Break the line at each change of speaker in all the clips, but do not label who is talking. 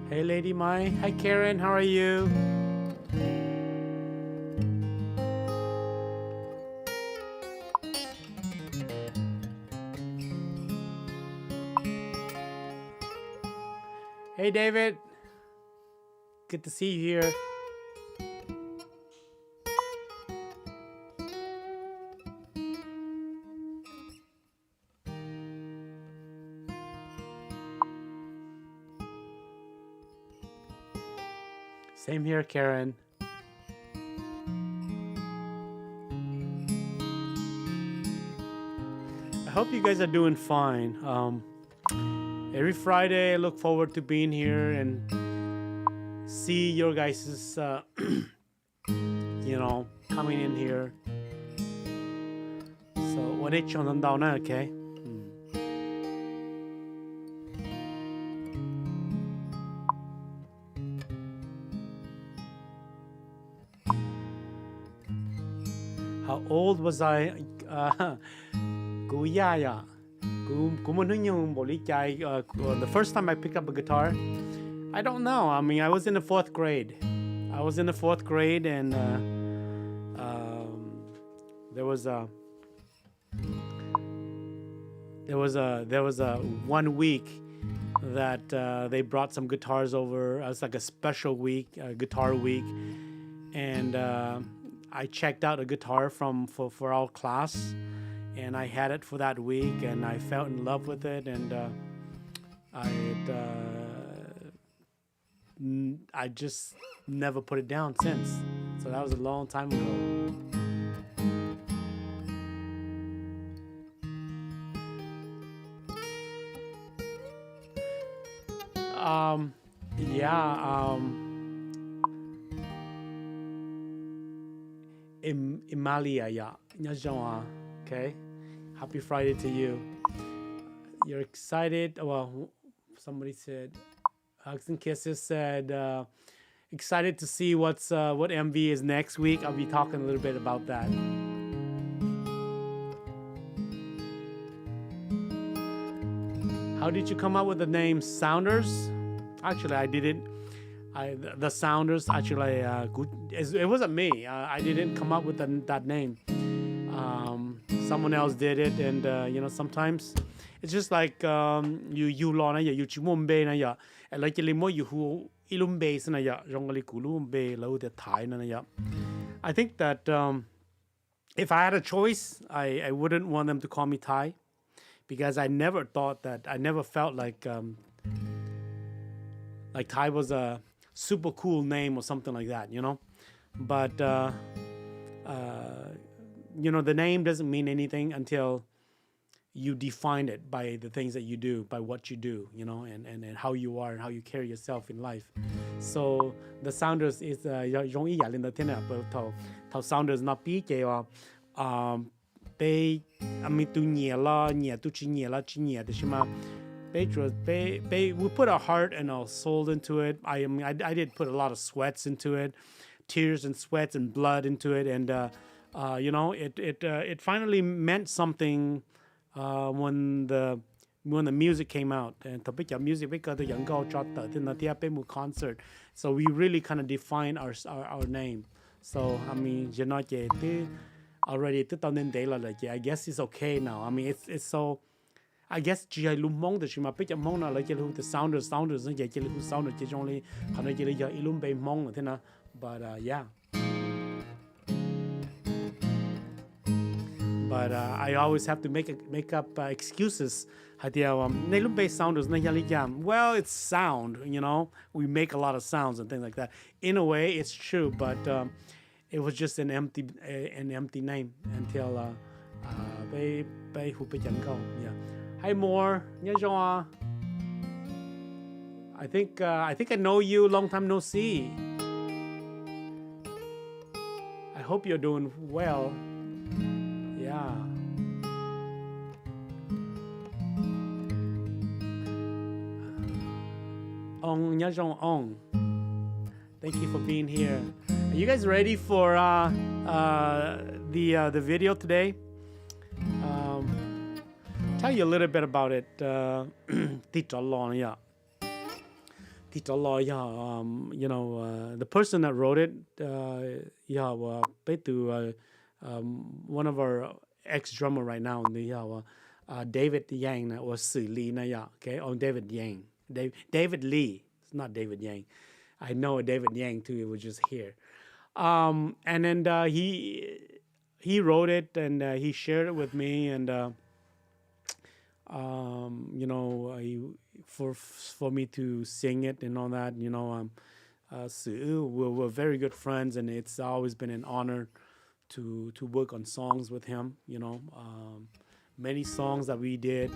Hey, Lady Mai. Hi, Karen. How are you? Hey, David. Good to see you here. Same here, Karen. I hope you guys are doing fine. Every Friday, I look forward to being here and see your guys' coming in here. So, 我哋唱得到呢 okay? How old was I? กูย่า the first time I picked up a guitar, I don't know. I mean, I was in the fourth grade. And there was a 1 week that they brought some guitars over. It was like a special week, a guitar week, and I checked out a guitar for our class, and I had it for that week, and I fell in love with it, and I just never put it down since. So that was a long time ago. Imalia, yeah. Okay. Happy Friday to you. You're excited? Well, somebody said, Hugs and Kisses said, excited to see what MV is next week. I'll be talking a little bit about that. How did you come up with the name Sounders? Actually, I didn't. The Sounders, actually, it wasn't me. I didn't come up with that name. Someone else did it, and sometimes it's just like you lo na ya you chimombe na ya like limo you who ilumbe na ya jongali kulumbe lo de thai na ya. I think that if I had a choice, I wouldn't want them to call me Thai, because I never felt like Thai was a super cool name or something like that, But the name doesn't mean anything until you define it by the things that you do, by what you do, and how you are and how you carry yourself in life. So the Sounders is 容易人的天啊，头 Sounders 那比嘅話，被tu nhẹ la nhẹ tu chi nhẹ la chi nhẹ的是吗？we put our heart and our soul into it. I did put a lot of sweats into it, tears and sweats and blood into it, and it finally meant something when the music came out. And the music because the young girl the concert, so we really kind of define our name. So I mean, already I guess it's okay now. I mean, it's so. I guess chỉ lùm mong được mà bây giờ mong là cái the Sounders nó vậy cái Sounders chỉ trong li họ nói cái giờ ilum bay mong thế nào, but I always have to make up excuses. Sounders well, it's sound, we make a lot of sounds and things like that. In a way, it's true, but it was just an empty name until yeah. Hi, Moore. I think I know you. Long time no see. I hope you're doing well. Yeah. Ong. Thank you for being here. Are you guys ready for the video today? Tell you a little bit about it. Tita Law, yeah, the person that wrote it, yeah, one of our ex drummer right now, David Yang, or Su Lee, yeah, okay, or David Yang, David Lee, it's not David Yang. I know a David Yang too. It was just here, and then he wrote it and he shared it with me, and for me to sing it and all that, we're very good friends, and it's always been an honor to work on songs with him. Many songs that we did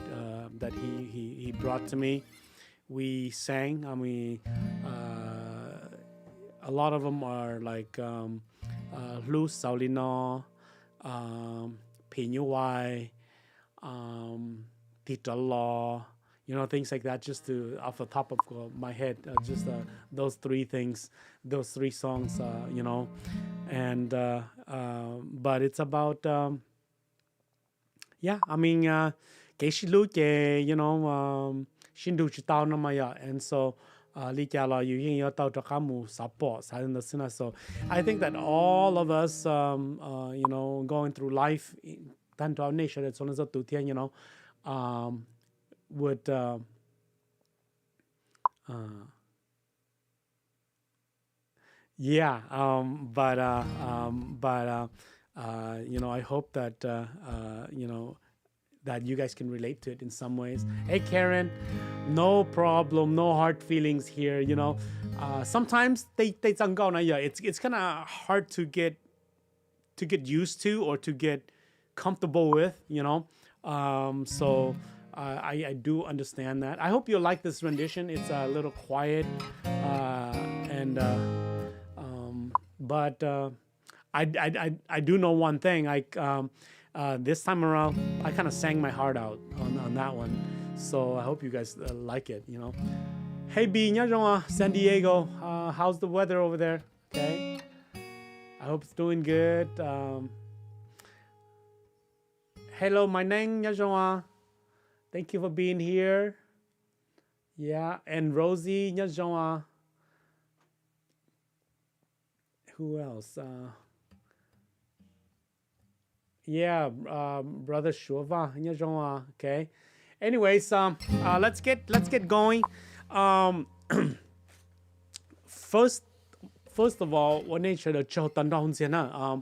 that he brought to me, we sang. I mean, a lot of them are like Lu Saulino, Pinyuai, Tita Law, things like that, just to off the top of my head, just those three things, those three songs, and but it's about I mean, Shindu Chitao Namaya, and so so I think that all of us, going through life, would I hope that that you guys can relate to it in some ways. Hey Karen, no problem, no hard feelings here. Sometimes it's kind of hard to get used to or to get comfortable with. So I do understand that. I hope you like this rendition. It's a little quiet, but I do know one thing. This time around, I kind of sang my heart out on that one. So I hope you guys like it. Hey B, San Diego. How's the weather over there? Okay. I hope it's doing good. Hello, my name Nyajong. Thank you for being here. Yeah, and Rosie Nyajong. Who else? Brother Shuva Nyajong. Okay. Anyways, let's get going. First of all, 我那时的就等到很先啊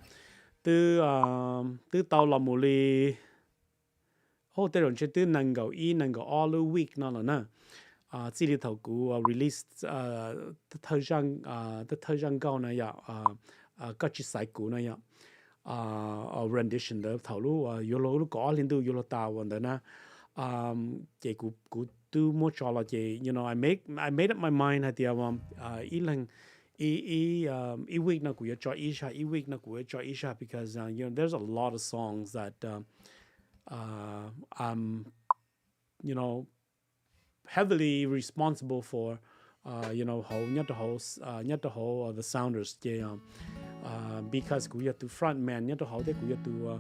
，từ tàu là mù lì, hôm tới rồi chỉ từ năng cầu all the week nó là nè, chỉ đi thầu cũ release thời gian cao này có chỉ sai cũ này rendition đó thầu lu lu có liên tục lu tàu vấn đề na, chỉ cũ tu mua cho là chỉ I made up my mind hay tiệm ý lần week na kuya cho isha week na kuya cho isha, because there's a lot of songs that I'm heavily responsible for, how nhất the whole the Sounders because kuya to front man nhất the whole they kuya to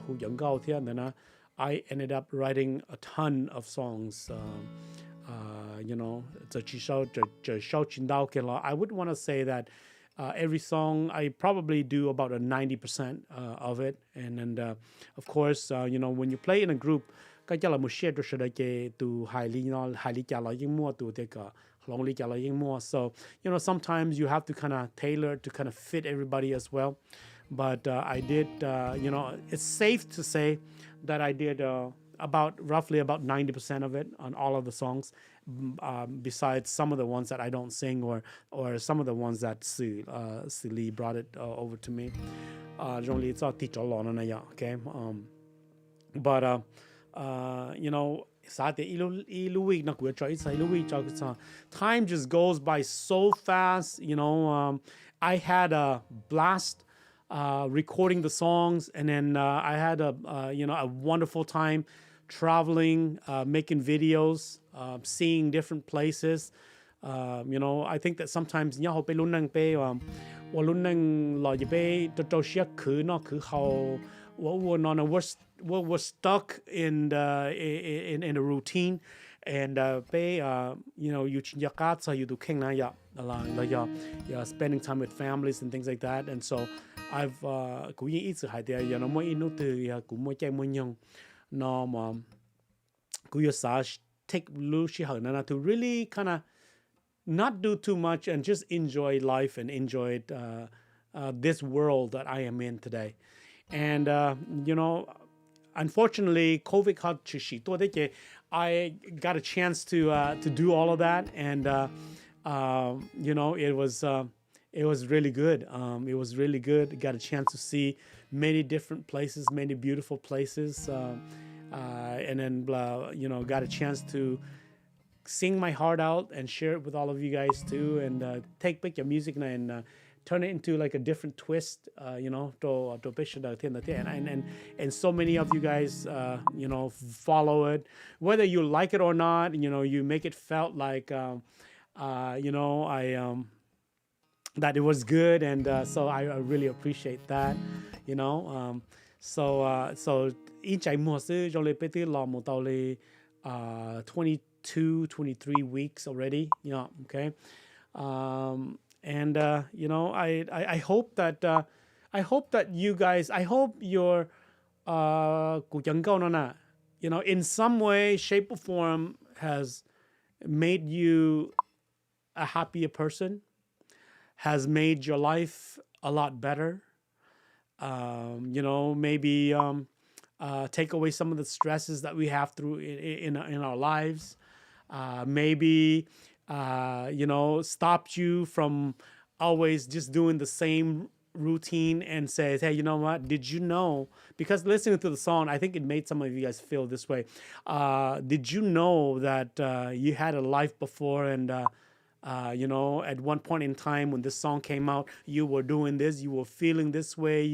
who young girl here, and then I ended up writing a ton of songs. I would want to say that every song I probably do about a 90% of it, and then of course when you play in a group, cái là một share cho được cái từ hai lý trả lời những mua từ cái long lý trả lời những mua, so sometimes you have to kind of tailor to kind of fit everybody as well, but I did it's safe to say that I did roughly about 90% of it on all of the songs, besides some of the ones that I don't sing, or some of the ones that Su Lee brought it over to me. Generally, it's all teacher alone, okay. But time just goes by so fast. I had a blast recording the songs, and then I had a wonderful time traveling, making videos, seeing different places. I think that sometimes nhauไปลุ้นนั่งไปว่าลุ้นนั่งรออยู่ไปตัวเชียคือเนาะคือเขาว่าวนอนwe're stuck in a routine, and you know you so you do king na ya yeah spending time with families and things like that. And so I've cũng như ít sự hại thì giờ nó mới in từ cũng mới chạy mới nhung nó mà cũng như sa take lu shi hở na to really kind of not do too much and just enjoy life and enjoy this world that I am in today. And you know, unfortunately, COVID had to I got a chance to do all of that, and you know, it was really good. It was really good. Got a chance to see many different places, many beautiful places, and then you know, got a chance to sing my heart out and share it with all of you guys too, and take back your music and turn it into like a different twist, you know, and so many of you guys, you know, follow it, whether you like it or not. You know, you make it felt like, you know, that it was good, and so I really appreciate that, you know. So each I must say, 22, 23 weeks already, you know, okay. And you know, I hope that you guys, I hope your you know, in some way, shape or form has made you a happier person, has made your life a lot better. You know, maybe take away some of the stresses that we have through in our lives. Maybe you know, stopped you from always just doing the same routine and says, hey, you know what? Did you know? Because listening to the song, I think it made some of you guys feel this way. Did you know that you had a life before, and you know, at one point in time when this song came out, you were doing this, you were feeling this way,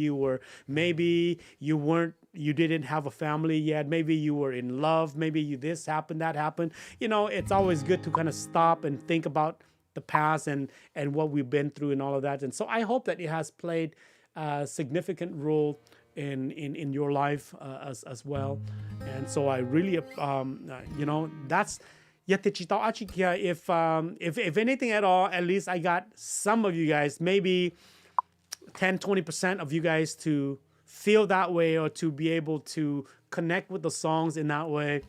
maybe you didn't have a family yet, maybe you were in love, maybe this happened, that happened. You know, it's always good to kind of stop and think about the past and what we've been through and all of that. And so I hope that it has played a significant role in your life as well. And so I really, you know, that's if anything at all, at least I got some of you guys, maybe 10-20% of you guys to feel that way, or to be able to connect with the songs in that way.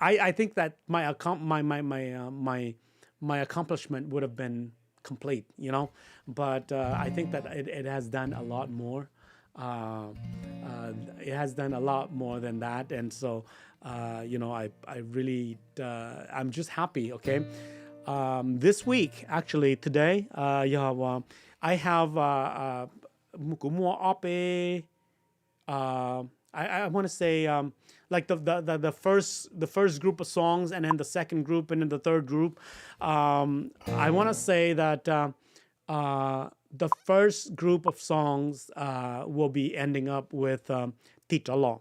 I think that my accomplishment would have been complete, you know. But I think that it has done a lot more. It has done a lot more than that, and so you know, I really I'm just happy. Okay, this week, actually today, I have I want to say like the first group of songs, and then the second group, and then the third group. I want to say that the first group of songs will be ending up with Titalo,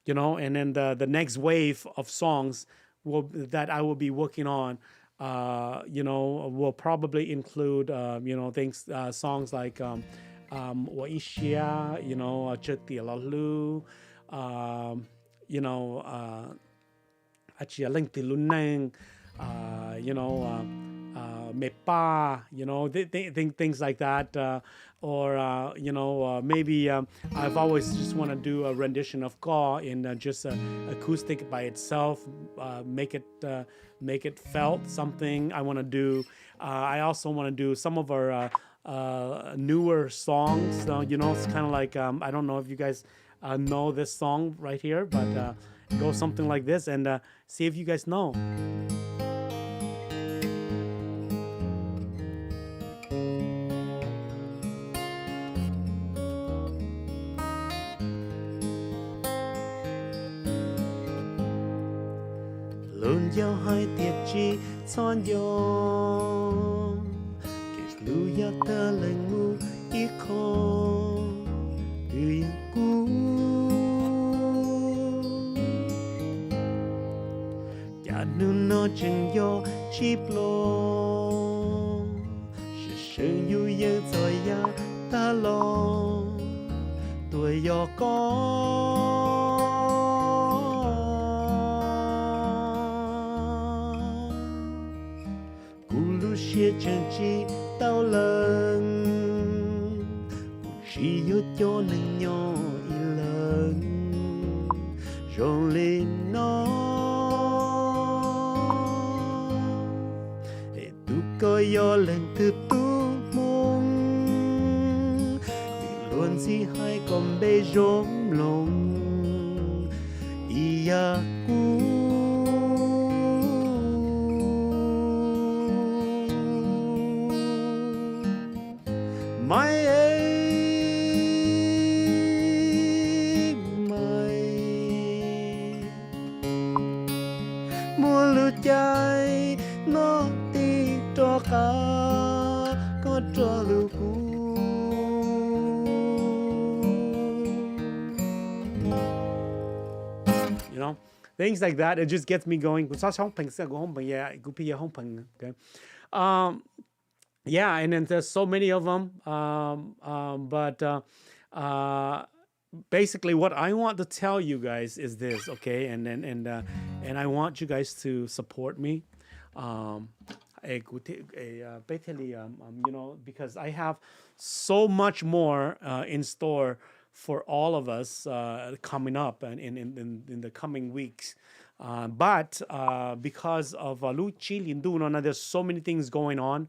you know, and then the next wave of songs that I will be working on, you know, will probably include you know, songs like Waishia, you know, Chutialalu, you know, Achialingtiluneng, you know, Mepa, you know, things like that, or you know, maybe I've always just want to do a rendition of Ka in just acoustic by itself, make it felt something. I want to do. I also want to do some of our newer songs. You know, it's kind of like I don't know if you guys know this song right here, but go something like this, and see if you guys know. Luôn giao hai tiệt chi son yo, kể lu ya ta lên ngu ý khó người cũ, ya nu nó chân yo chi plo, sự sự yu ye rồi ya ta lo, tuổi yo có. chia chân chi tao lần chỉ yêu cho nên nhau y lần rồi lên nó để tu coi yo lần từ tu mong vì luôn si hai con bê rôm lòng ia cu mai mua lưu trái nó đi cho cả có cho lưu cũ you know things like that, it just gets me going. Okay. Yeah, and then there's so many of them. But basically, what I want to tell you guys is this, okay? And I want you guys to support me. Basically, because I have so much more in store for all of us coming up and in the coming weeks. But because of Luchi Lindu, there's so many things going on.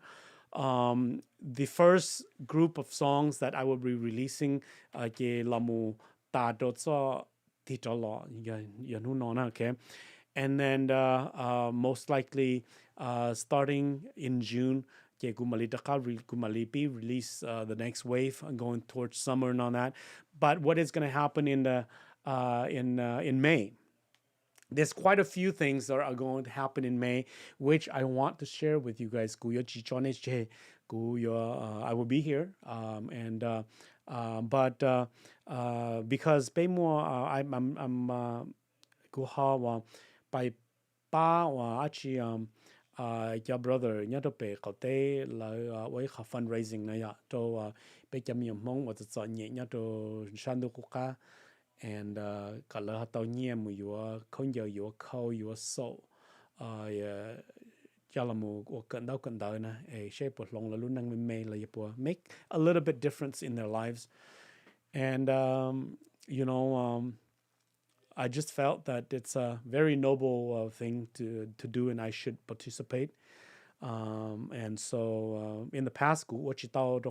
The first group of songs that I will be releasing ke lamu ta do so titolo okay, and then most likely starting in June ke Gumalipi release the next wave going towards summer and all that. But what is going to happen in the in May? There's quite a few things that are going to happen in May, which I want to share with you guys. I will be here, but because I'm guha by pa actually your brother nyadope kote la way fundraising na ya to be jami mong what it's on nyato shandu kuka. And kala tao nhia mu yo không giờ yo khâu yo so cho là mu của cận đau na shape của long là luôn năng mê là yo make a little bit difference in their lives. And I just felt that it's a very noble thing to do, and I should participate. And so in the past, what you thought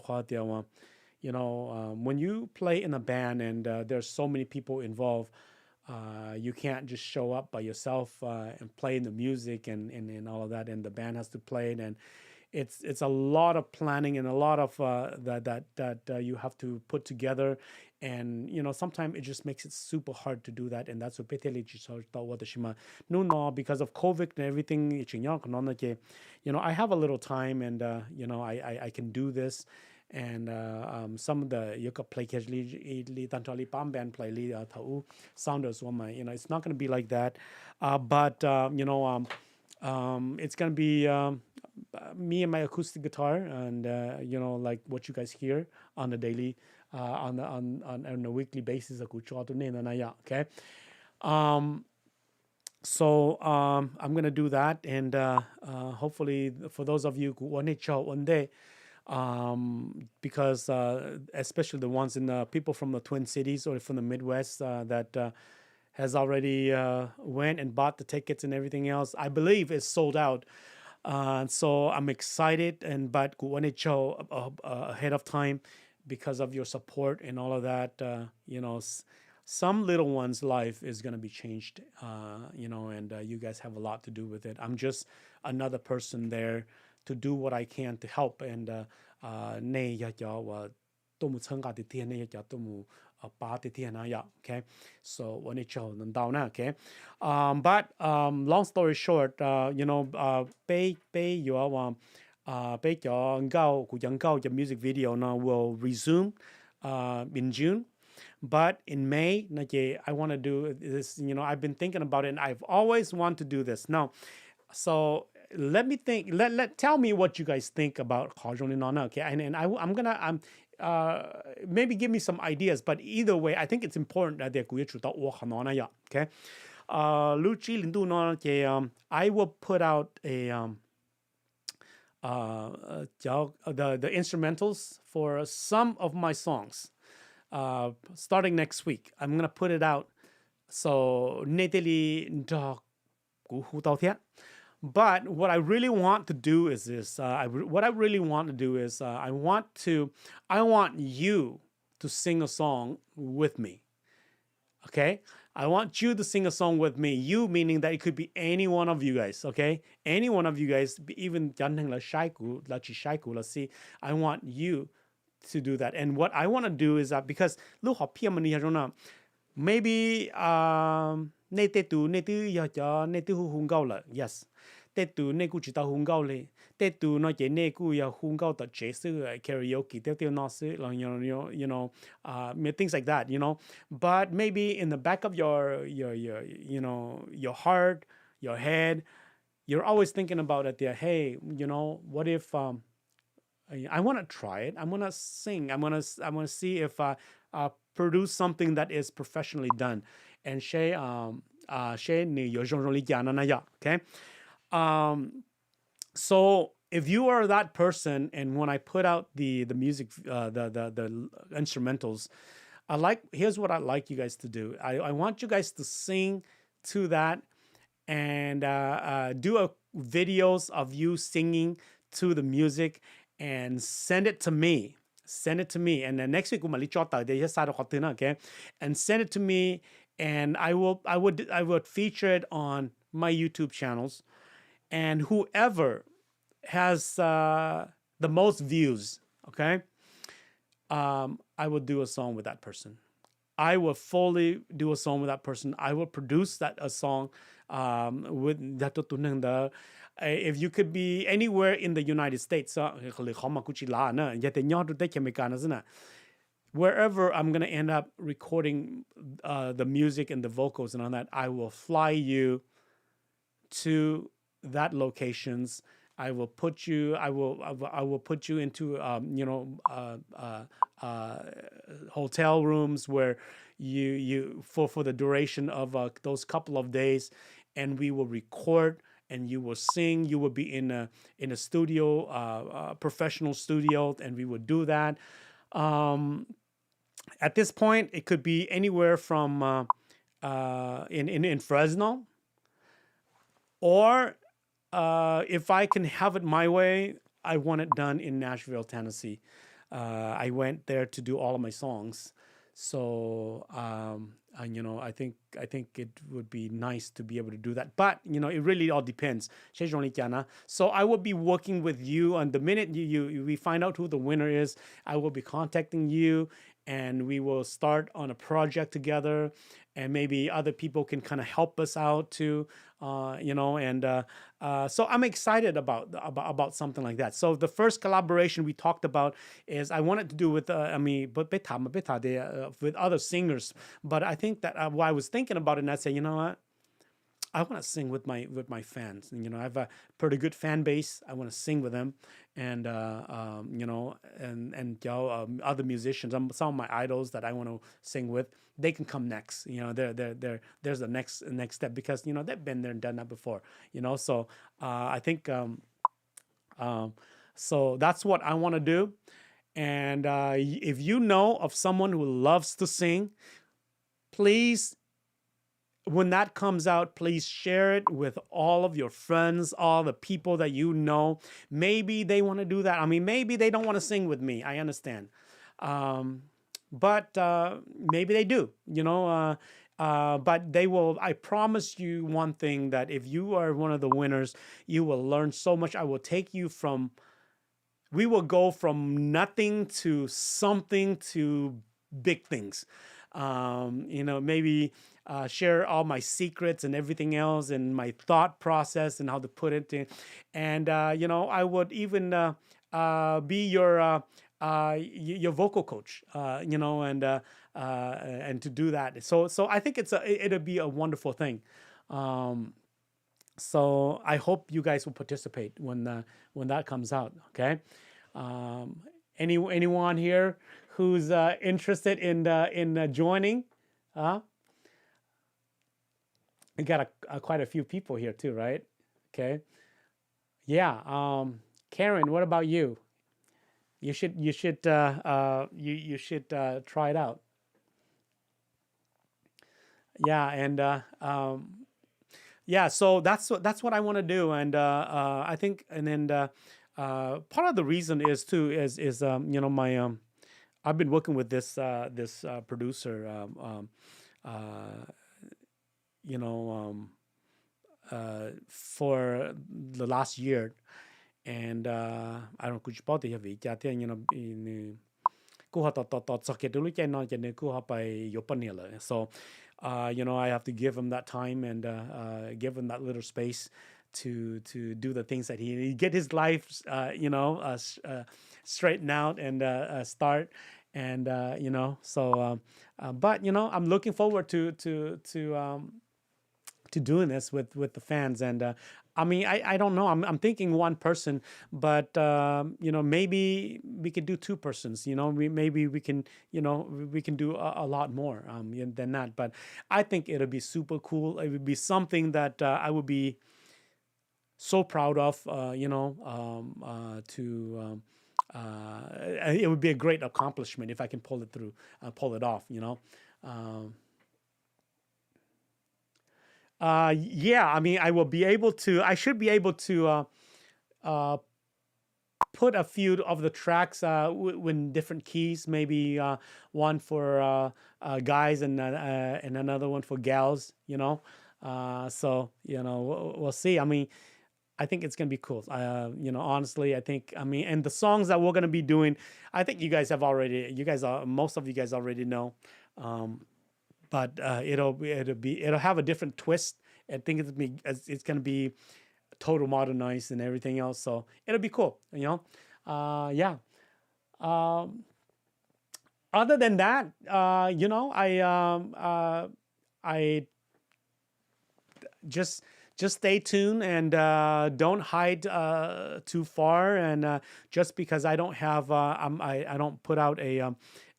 when you play in a band and there's so many people involved, you can't just show up by yourself and play the music and all of that, and the band has to play it, and it's a lot of planning and a lot of that you have to put together, and sometimes it just makes it super hard to do that. And that's what because of COVID and everything, I have a little time, and I can do this. And some of the you could play casually tantali pam band play thau sounders woman, it's not going to be like that, but it's going to be me and my acoustic guitar, and like what you guys hear on the daily on a weekly basis, okay. So I'm going to do that, and hopefully for those of you who want to show one day, because especially the ones in the people from the Twin Cities or from the Midwest that has already went and bought the tickets and everything else, I believe is sold out. So I'm excited, but want to show ahead of time because of your support and all of that. Some little one's life is going to be changed, and you guys have a lot to do with it. I'm just another person there to do what I can to help. And okay, so when it show okay. But long story short, the music video now will resume in June. But in May, I want to do this. I've been thinking about it, and I've always wanted to do this. Now, so let me think. Tell me what you guys think about Kajonina. Okay, and I'm gonna maybe give me some ideas. But either way, I think it's important that they okay. Luchi Lindu I will put out the instrumentals for some of my songs. Starting next week, I'm gonna put it out. So Natalie but what I really want to do is this. What I really want to do is I want you to sing a song with me. Okay, I want you to sing a song with me. You meaning that it could be any one of you guys. Okay, any one of you guys, even let's see. I want you to do that. And what I want to do is that because look how maybe nay tê tu nay tư giờ cho nay tư hung gao là yes tê tu nay cu chỉ tao hung gao le tê tu nói chế nay cu ya hung gao tập chế sư karaoke tiêu tiêu nó sư like things like that, but maybe in the back of your your heart, your head, you're always thinking about it there. Hey, what if I want to try it. I'm gonna sing. I'm gonna see if produce something that is professionally done. And she ni yo zhong zhong li jia na na ya. Okay. So if you are that person, and when I put out the music, the instrumentals, here's what I'd like you guys to do. I want you guys to sing to that and do videos of you singing to the music and send it to me. Send it to me. And then next week, okay? And send it to me, and I would feature it on my YouTube channels. And whoever has the most views, okay, I will do a song with that person. I will fully do a song with that person. I will produce a song with that. If you could be anywhere in the United States, wherever I'm gonna end up recording the music and the vocals and all that, I will fly you to that locations. I will put you into hotel rooms where you for the duration of those couple of days, and we will record, and you will sing. You will be in a studio, professional studio, and we will do that. At this point, it could be anywhere from in Fresno, or if I can have it my way, I want it done in Nashville, Tennessee. I went there to do all of my songs, so I think it would be nice to be able to do that. But it really all depends. So I will be working with you, and the minute we find out who the winner is, I will be contacting you, and we will start on a project together, and maybe other people can kind of help us out too, so I'm excited about something like that. So the first collaboration we talked about is I wanted to do with with other singers, but I think that what I was thinking about it, and I said, you know what, I want to sing with my fans. And, I have a pretty good fan base. I want to sing with them, and other musicians. Some of my idols that I want to sing with, they can come next. There's the next step, because they've been there and done that before. So I think so that's what I want to do. And if you know of someone who loves to sing, please, when that comes out, please share it with all of your friends, all the people that you know. Maybe they want to do that. I mean, maybe they don't want to sing with me. I understand. But maybe they do, but they will. I promise you one thing, that if you are one of the winners, you will learn so much. We will go from nothing to something to big things. Maybe share all my secrets and everything else, and my thought process and how to put it in. And I would even be your vocal coach, and to do that. So I think it'll be a wonderful thing. So I hope you guys will participate when that comes out. Okay. Anyone here who's interested in joining? We got quite a few people here too, right? Okay. Yeah. Karen, what about you? You should try it out. Yeah, and yeah, so that's what I want to do, and I think, and then part of the reason is too is my I've been working with this producer, uh, you know for the last year, and I don't kuch about the vi ja tian in ku ha tot socket lu chen no chen ku ha pai yo panela. So I have to give him that time, and give him that little space to do the things that he get his life straighten out, and start, and so but I'm looking forward to doing this with the fans, and I mean, I don't know, I'm thinking one person, but maybe we could do two persons, maybe we can, we can do a lot more than that. But I think it'll be super cool. It would be something that I would be so proud of, to it would be a great accomplishment if I can pull it through, pull it off, um, yeah, I mean, I should be able to uh, put a few of the tracks in different keys, maybe one for guys, and another one for gals, so, we'll see. I mean, I think it's gonna be cool. Honestly, I think, I mean, and the songs that we're gonna be doing, I think most of you guys already know. Um, but it'll have a different twist. I think it's gonna be total modernized and everything else. So it'll be cool. Yeah. Um, Other than that, I just stay tuned, and don't hide too far. And just because I don't have I don't put out a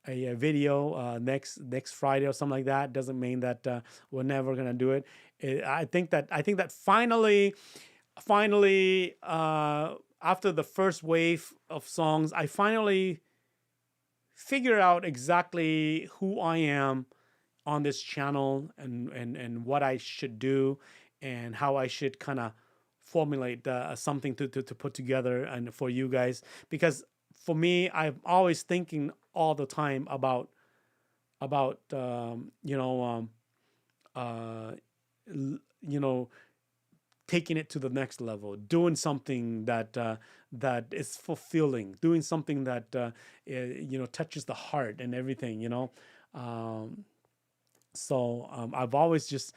video next Friday or something like that, doesn't mean that we're never gonna do it. I think that finally, after the first wave of songs, I finally figure out exactly who I am on this channel, and what I should do, and how I should kind of formulate something to put together and for you guys. Because for me, I'm always thinking all the time about uh, you know taking it to the next level, doing something that is fulfilling, doing something that touches the heart and everything. Um, so I've always just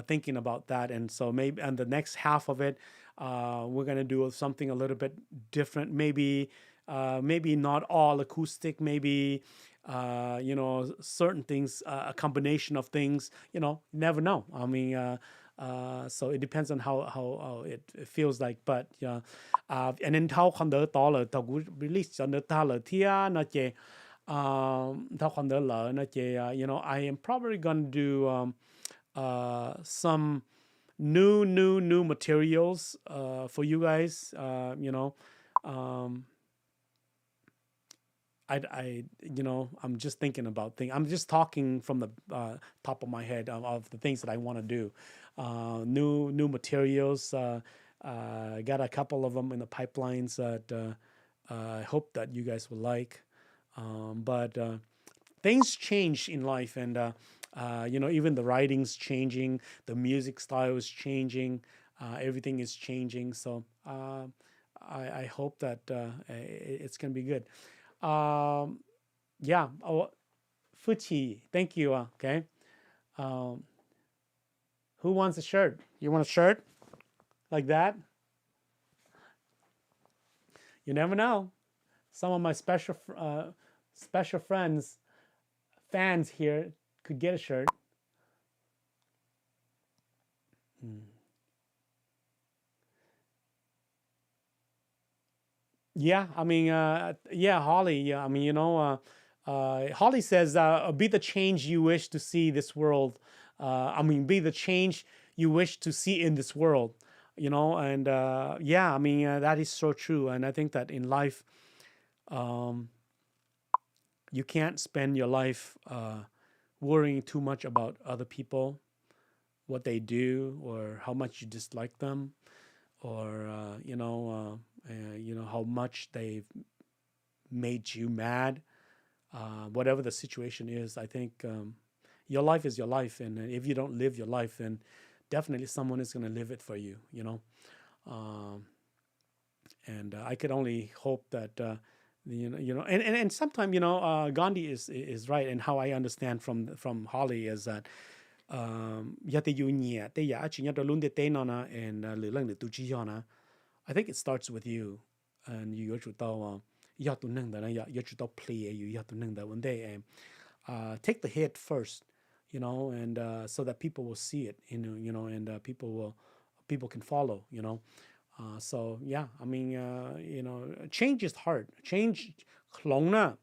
thinking about that, and so maybe, and the next half of it, we're gonna do something a little bit different. Maybe not all acoustic. Maybe certain things, a combination of things. Never know. I mean. So it depends on how it feels like, but and then thao còn đỡ to là tao cũng release cho đỡ ta là thia nó chê thao còn đỡ lỡ nó chê I am probably gonna do some new materials for you guys. Um, I'm just thinking about things. I'm just talking from the top of my head of the things that I want to do. New materials. Got a couple of them in the pipelines that I hope that you guys will like. But things change in life, and even the writing's changing, the music style is changing, everything is changing. So I hope that it's gonna be good. Um, yeah. Oh, Fuchi, thank you. Okay. Um, who wants a shirt? You want a shirt like that? You never know. Some of my special friends, fans here, could get a shirt. Hmm. Yeah, I mean, yeah, Holly. Yeah, I mean, Holly says, "Be the change you wish to see this world. I mean, be the change you wish to see in this world." And yeah, I mean, that is so true. And I think that in life, um, you can't spend your life worrying too much about other people, what they do, or how much you dislike them, or how much they've made you mad. Whatever the situation is, I think your life is your life, and if you don't live your life, then definitely someone is going to live it for you. Um, and I could only hope that and sometimes Gandhi is right, and how I understand from Holly is that ya te yu nye te ya chi nya to lun de te na na and le lang de tu chi ya na. I think it starts with you, and you chu tao ya tu nang da na ya chu tao play you ya tu nang da one day and take the hit first, and so that people will see it, and people can follow, so yeah, I mean, change is hard. Change long na,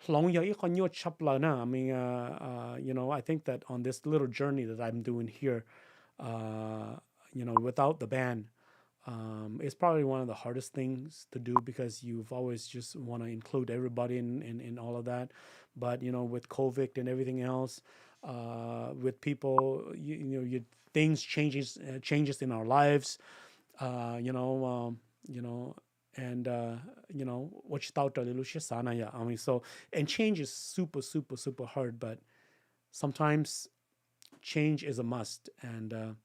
long ya ikon yo chapla na. I mean, I think that on this little journey that I'm doing here, without the band, it's probably one of the hardest things to do because you've always just want to include everybody in all of that. But with COVID and everything else, with people, things changes in our lives, you know, and what you thought sana, yeah. I mean, so, and change is super, super, super hard, but sometimes change is a must, and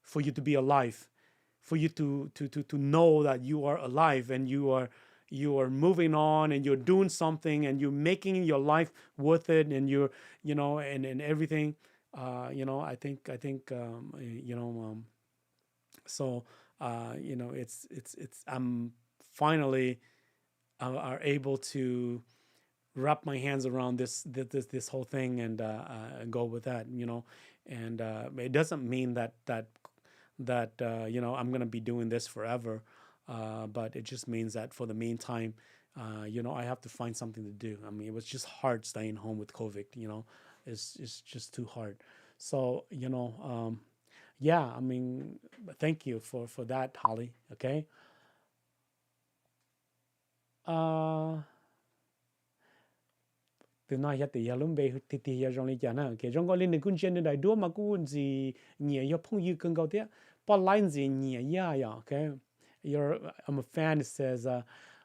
for you to be alive, for you to know that you are alive and you are moving on and you're doing something and you're making your life worth it, and you're and everything. I think so it's I'm finally are able to wrap my hands around this whole thing, and go with that, and it doesn't mean that I'm gonna be doing this forever, but it just means that for the meantime, I have to find something to do. I mean, it was just hard staying home with COVID. It's just too hard. So yeah. I mean, thank you for that, Holly. Okay. Uh, từ nay ya thì ya lum be thì ya rong li ja na ke rong go lin kun chen dai do ma ku zi nie yo pong yu kun go dia pa line zi nie ya okay. I'm a fan. It says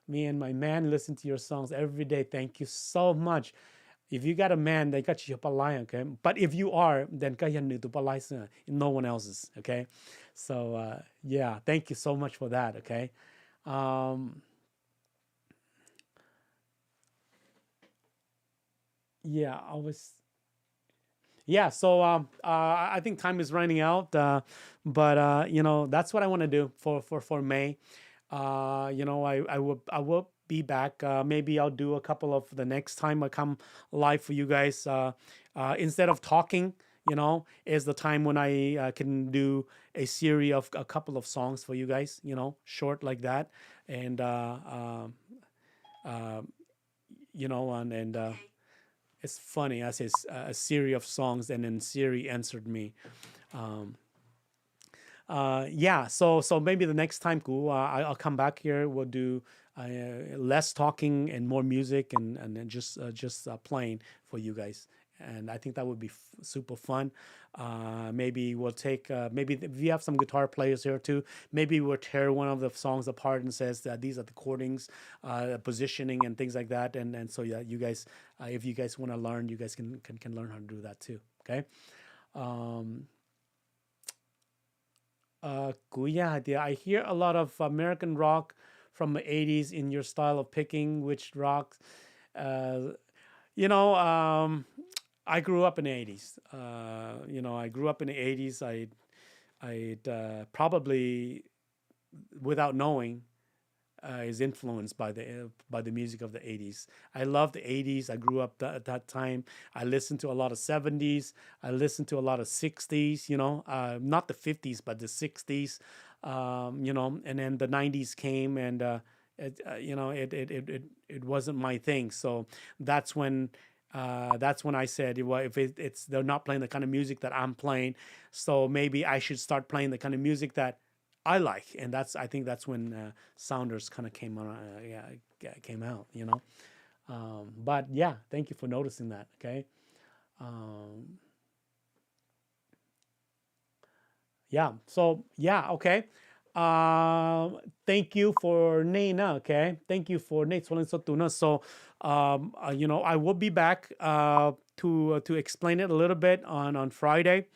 me and my man listen to your songs every day. Thank you so much. If you got a man, they got you pa line, okay. But if you are, then ka yan tu pa line, no one else's, okay. So yeah, thank you so much for that, okay. um yeah, I was. Yeah, so I think time is running out, but that's what I want to do for May. I will be back. Maybe I'll do a couple of the next time I come live for you guys. Instead of talking, is the time when I can do a series of a couple of songs for you guys. Short like that, and uh, and it's funny. I said a series of songs, and then Siri answered me. Um, yeah, so maybe the next time, cool. I'll come back here. We'll do less talking and more music, and then just playing for you guys. And I think that would be super fun. Maybe we'll take maybe if you have some guitar players here too. Maybe we'll tear one of the songs apart and says that these are the chordings, positioning, and things like that. And so yeah, you guys, if you guys want to learn, you guys can learn how to do that too. Okay. Um, Kuya, yeah, I hear a lot of American rock from the 80s in your style of picking which rock. Uh, you know, I grew up in the 80s. I grew up in the 80s. I probably, without knowing, is influenced by the music of the 80s. I love the 80s. I grew up at that time. I listened to a lot of 70s. I listened to a lot of 60s, not the 50s, but the 60s, and then the 90s came, and it wasn't my thing. So that's when I said, well, if they're not playing the kind of music that I'm playing, so maybe I should start playing the kind of music that I like, and I think that's when Sounders kind of came on, came out, you know. But yeah, thank you for noticing that. Okay. Um, yeah. So yeah. Okay. Thank you for Nena. Okay. Thank you for Nate Tuna. So, you know, I will be back to explain it a little bit on Friday,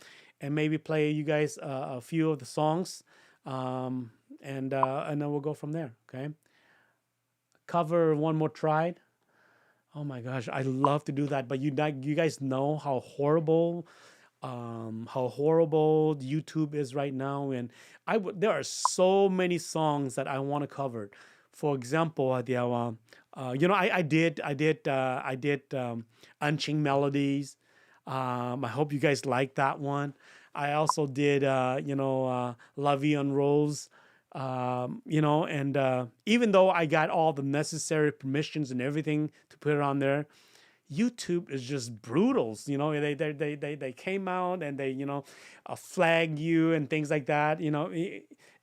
and maybe play you guys a few of the songs, and then we'll go from there. Okay. Cover One More Tried. Oh my gosh, I love to do that, but you guys know how horrible YouTube is right now, and there are so many songs that I want to cover. For example, you know, I did Unchained Melodies. I hope you guys like that one. I also did you know, La Vie en Rose. You know, and even though I got all the necessary permissions and everything to put it on there, YouTube is just brutal. You know, they came out and they, you know, flag you and things like that. You know,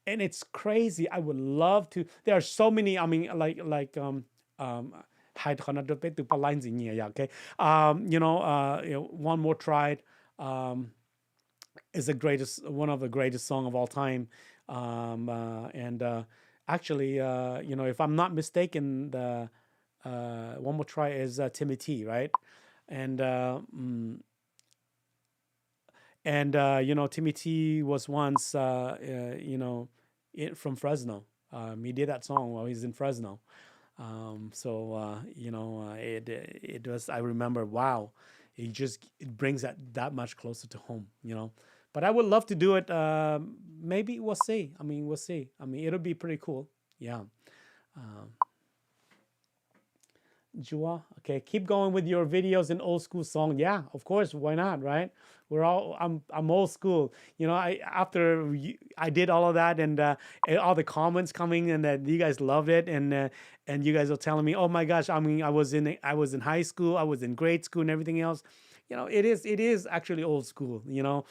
and it's crazy. I would love to. There are so many. I mean, um, okay. You know, One More Tried. Is the greatest, one of the greatest song of all time. And actually, you know, if I'm not mistaken, the One More Try is Timmy T, right? And you know, Timmy T was once you know, from Fresno. He did that song while he's in Fresno. So you know, it was. I remember. Wow, it brings that much closer to home. You know, but I would love to do it. Maybe we'll see. I mean, we'll see. I mean, it'll be pretty cool. Yeah. Um, Jua. Okay, keep going with your videos and old school song. Yeah, of course. Why not? Right? I'm old school. You know, I did all of that, and all the comments coming, and that you guys loved it, and you guys are telling me, oh my gosh. I mean, I was in high school, I was in grade school, and everything else. You know, it is actually old school. You know,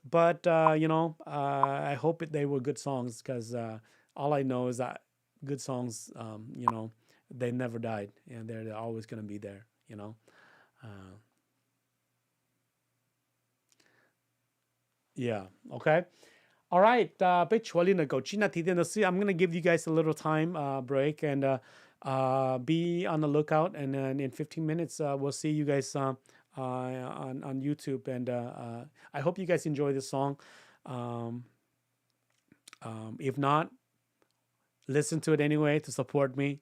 but you know, I hope they were good songs, because all I know is that good songs. You know, they never died, and they're always gonna be there. You know. Uh, yeah. Okay. All right. I'm gonna give you guys a little time break, and be on the lookout. And then in 15 minutes, we'll see you guys on YouTube. And I hope you guys enjoy this song. Um, if not, listen to it anyway to support me.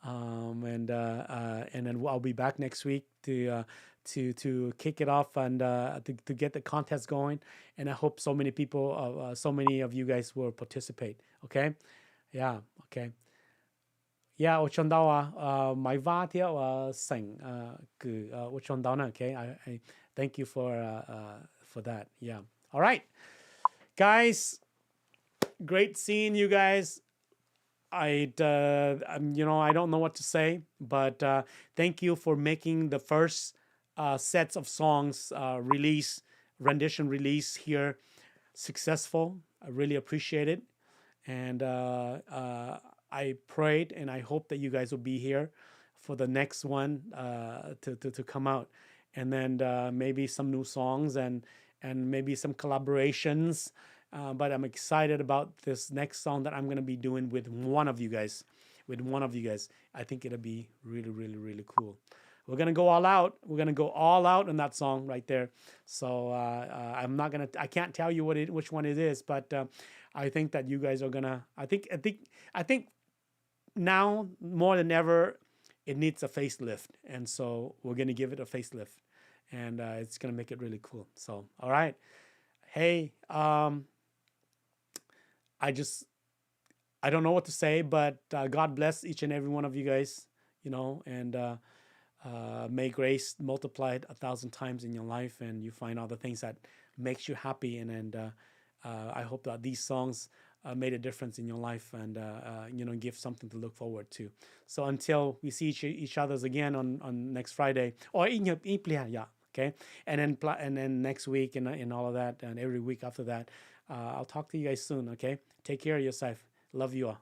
And then I'll be back next week to kick it off, and to get the contest going. And I hope so many people, so many of you guys will participate. Okay, yeah, okay. Yeah,我唱到啊，my va theo我唱到呢. Okay, I thank you for that. Yeah, all right, guys, great seeing you guys. You know, I don't know what to say, but thank you for making the first sets of songs rendition release here successful. I really appreciate it, and I prayed and I hope that you guys will be here for the next one to come out, and then maybe some new songs, and maybe some collaborations. But I'm excited about this next song that I'm gonna be doing with one of you guys. With one of you guys, I think it'll be really, really, really cool. We're gonna go all out. We're gonna go all out in that song right there. So I'm not gonna. I can't tell you which one it is, but I think that you guys are gonna. I think now more than ever, it needs a facelift, and so we're gonna give it a facelift, and it's gonna make it really cool. So all right, hey. I don't know what to say, but God bless each and every one of you guys, you know, and may grace multiply it 1,000 times in your life, and you find all the things that makes you happy. And I hope that these songs made a difference in your life, and you know, give something to look forward to. So until we see each other's again on next Friday, or in your yeah, Okay, and then next week and all of that, and every week after that, I'll talk to you guys soon. Okay, take care of yourself. Love you all.